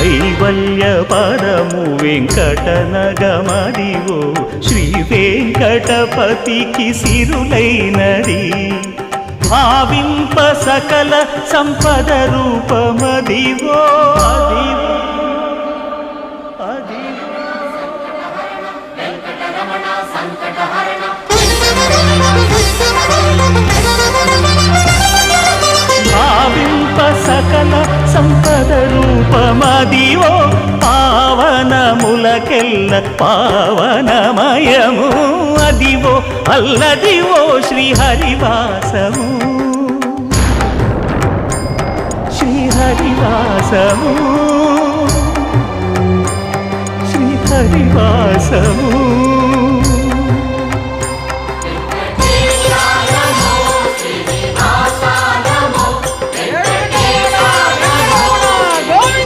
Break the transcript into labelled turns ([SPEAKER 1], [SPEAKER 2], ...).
[SPEAKER 1] కైవల్య పదము వెంకటనగమదివో శ్రీ వెంకటపతికి సిరులైనది భావింప సకల సంపద రూపమదివో భావింప సకల సంపద రూపమదివో పావనములకెల్ల పావనమయము అదివో అల్లదివో శ్రీహరివాసము శ్రీహరివాసము శ్రీహరివాసము